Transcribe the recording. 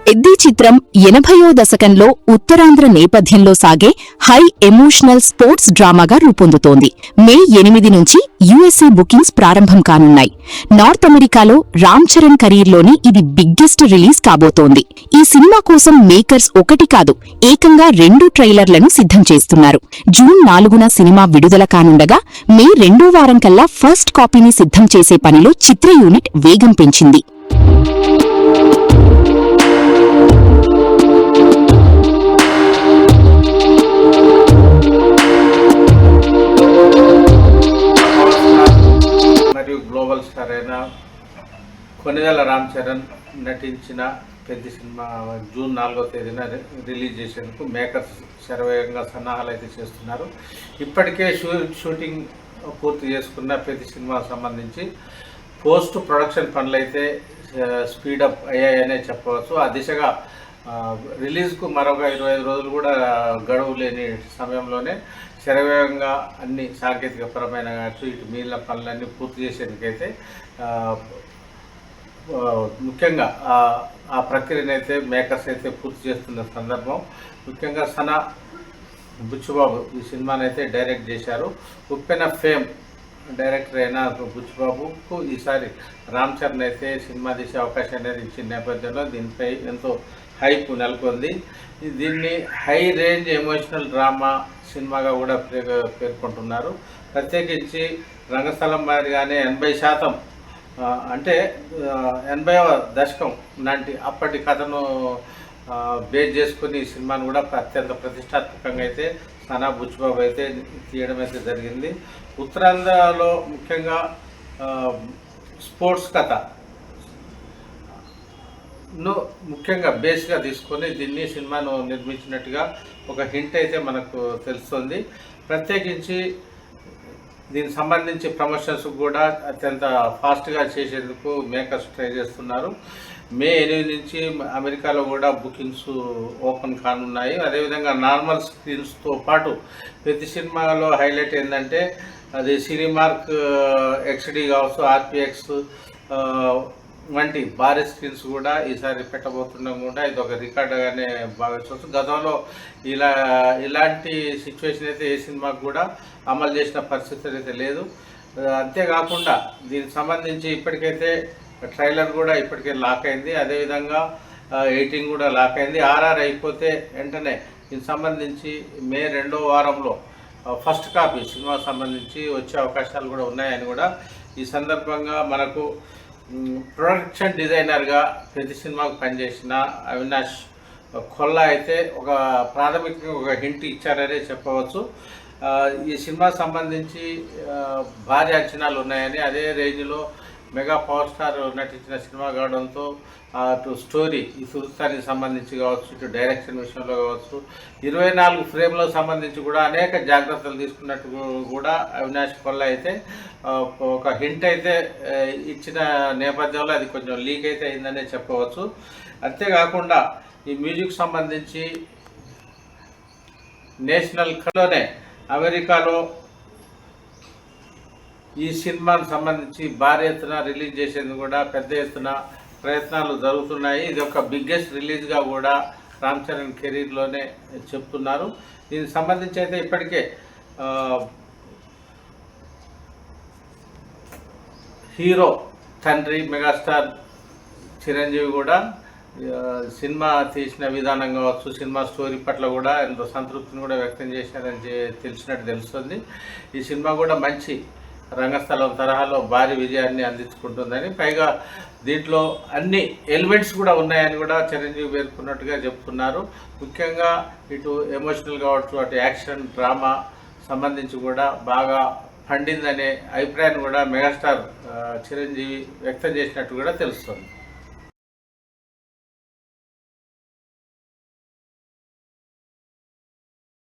పెద్ది చిత్రం 80వ దశకంలో ఉత్తరాంధ్ర నేపథ్యంలో సాగే హై ఎమోషనల్ స్పోర్ట్స్ డ్రామాగా రూపొందుతోంది. మే 8 నుంచి యుఎస్ఏ బుకింగ్స్ ప్రారంభం కానున్నాయి. నార్త్ అమెరికాలో రామ్ చరణ్ కెరీర్లోని ఇది బిగ్గెస్ట్ రిలీజ్ కాబోతోంది. ఈ సినిమా కోసం మేకర్స్ ఒకటి కాదు, ఏకంగా 2 ట్రైలర్లను సిద్ధం చేస్తున్నారు. జూన్ 4న సినిమా విడుదల కానుండగా మే 2వ వారం కల్లా ఫస్ట్ కాపీని సిద్ధం చేసే పనిలో చిత్ర యూనిట్ వేగం పెంచింది. గ్లోబల్ స్టార్ అయిన కొనిదెల రామ్ చరణ్ నటించిన పెద్ద సినిమా జూన్ 4వ తేదీన రిలీజ్ చేసేందుకు మేకర్స్ శరవేగంగా సన్నాహాలు అయితే చేస్తున్నారు. ఇప్పటికే షూటింగ్ పూర్తి చేసుకున్న పెద్ద సినిమాకు సంబంధించి పోస్ట్ ప్రొడక్షన్ పనులు అయితే స్పీడప్ అయ్యాయనే చెప్పవచ్చు. ఆ దిశగా రిలీజ్కు మరొక 25 రోజులు కూడా గడువు లేని సమయంలోనే శరవేగంగా అన్ని సాంకేతిక పరమైన ఇటు మిగిలిన పనులన్నీ పూర్తి చేసేందుకైతే ముఖ్యంగా ఆ ప్రక్రియను అయితే మేకర్స్ అయితే పూర్తి చేస్తున్న సందర్భం. ముఖ్యంగా సనా బుచ్చుబాబు ఈ సినిమాని అయితే డైరెక్ట్ చేశారు. ఉప్పెన ఫేమ్ డైరెక్టర్ అయిన బుచ్చుబాబుకు ఈసారి రామ్ చరణ్ అయితే సినిమా తీసే అవకాశం అనేది ఇచ్చిన నేపథ్యంలో దీనిపై ఎంతో హైప్ నెలకొంది. దీన్ని హై రేంజ్ ఎమోషనల్ డ్రామా సినిమాగా కూడా పేర్కొంటున్నారు. ప్రత్యేకించి రంగస్థలం మాదిరిగానే 80% అంటే 80వ దశకం లాంటి అప్పటి కథను బేస్ చేసుకుని ఈ సినిమాను కూడా అత్యంత ప్రతిష్టాత్మకంగా అయితే సనా బుచ్చుబాబు అయితే తీయడం అయితే జరిగింది. ఉత్తరాంధ్రలో ముఖ్యంగా స్పోర్ట్స్ కథ ముఖ్యంగా బేస్గా తీసుకొని దీన్ని సినిమాను నిర్మించినట్టుగా ఒక హింట్ అయితే మనకు తెలుస్తుంది. ప్రత్యేకించి దీనికి సంబంధించి ప్రమోషన్స్ కూడా అత్యంత ఫాస్ట్గా చేసేందుకు మేకర్స్ ట్రై చేస్తున్నారు. మే 8 నుంచి అమెరికాలో కూడా బుకింగ్స్ ఓపెన్ కానున్నాయి. అదేవిధంగా నార్మల్ స్క్రీన్స్తో పాటు ప్రతి సినిమాలో హైలైట్ ఏంటంటే అది సినిమార్క్ XD కావచ్చు, RPX వంటి భారీ స్క్రీన్స్ కూడా ఈసారి పెట్టబోతున్నాం. కూడా ఇది ఒక రికార్డుగానే భావించవచ్చు. గతంలో ఇలాంటి సిచ్యువేషన్ అయితే ఏ సినిమాకు కూడా అమలు చేసిన పరిస్థితి అయితే లేదు. అంతేకాకుండా దీనికి సంబంధించి ఇప్పటికైతే ట్రైలర్ కూడా ఇప్పటికే లాక్ అయింది. అదేవిధంగా ఎడిటింగ్ కూడా లాక్ అయింది. RR అయిపోతే వెంటనే దీనికి సంబంధించి మే 2వ వారంలో ఫస్ట్ కాపీ సినిమాకు సంబంధించి వచ్చే అవకాశాలు కూడా ఉన్నాయని కూడా ఈ సందర్భంగా మనకు ప్రొడక్షన్ డిజైనర్గా ప్రతి సినిమాకు పనిచేసిన అవినాష్ కొల్లా అయితే ఒక ప్రాథమికంగా ఒక హింట్ ఇచ్చారనే చెప్పవచ్చు. ఈ సినిమా సంబంధించి భారీ అంచనాలు ఉన్నాయని, అదే రేంజ్లో మెగా పవర్ స్టార్ నటించిన సినిమా కావడంతో అటు స్టోరీ ఈ సురస్థానికి సంబంధించి కావచ్చు, ఇటు డైరెక్షన్ విషయంలో కావచ్చు, 24 ఫ్రేమ్లకు సంబంధించి కూడా అనేక జాగ్రత్తలు తీసుకున్నట్టు కూడా అవినాష్ కొల్లా అయితే ఒక హింట్ అయితే ఇచ్చిన నేపథ్యంలో అది కొంచెం లీక్ అయితే అయిందనే చెప్పవచ్చు. అంతేకాకుండా ఈ మ్యూజిక్ సంబంధించి నేషనల్ కలోనే అమెరికాలో ఈ సినిమాకు సంబంధించి భారీ ఎత్తున రిలీజ్ చేసేందుకు కూడా పెద్ద ఎత్తున ప్రయత్నాలు జరుగుతున్నాయి. ఇది ఒక బిగ్గెస్ట్ రిలీజ్గా కూడా రామ్ చరణ్ కెరీర్లోనే చెప్తున్నారు. దీనికి సంబంధించి అయితే ఇప్పటికే హీరో తండ్రి మెగాస్టార్ చిరంజీవి కూడా సినిమా తీసిన విధానం కావచ్చు, సినిమా స్టోరీ పట్ల కూడా ఎంతో సంతృప్తిని కూడా వ్యక్తం చేశారని తెలిసినట్టు తెలుస్తుంది. ఈ సినిమా కూడా మంచి రంగస్థలం తరహాలో భారీ విజయాన్ని అందించుకుంటుందని, పైగా దీంట్లో అన్ని ఎలిమెంట్స్ కూడా ఉన్నాయని కూడా చిరంజీవి పేర్కొన్నట్టుగా చెప్తున్నారు. ముఖ్యంగా ఇటు ఎమోషనల్ కావచ్చు, అటు యాక్షన్ డ్రామా సంబంధించి కూడా బాగా పండిందనే అభిప్రాయాన్ని కూడా మెగాస్టార్ చిరంజీవి వ్యక్తం చేసినట్టు కూడా తెలుస్తుంది.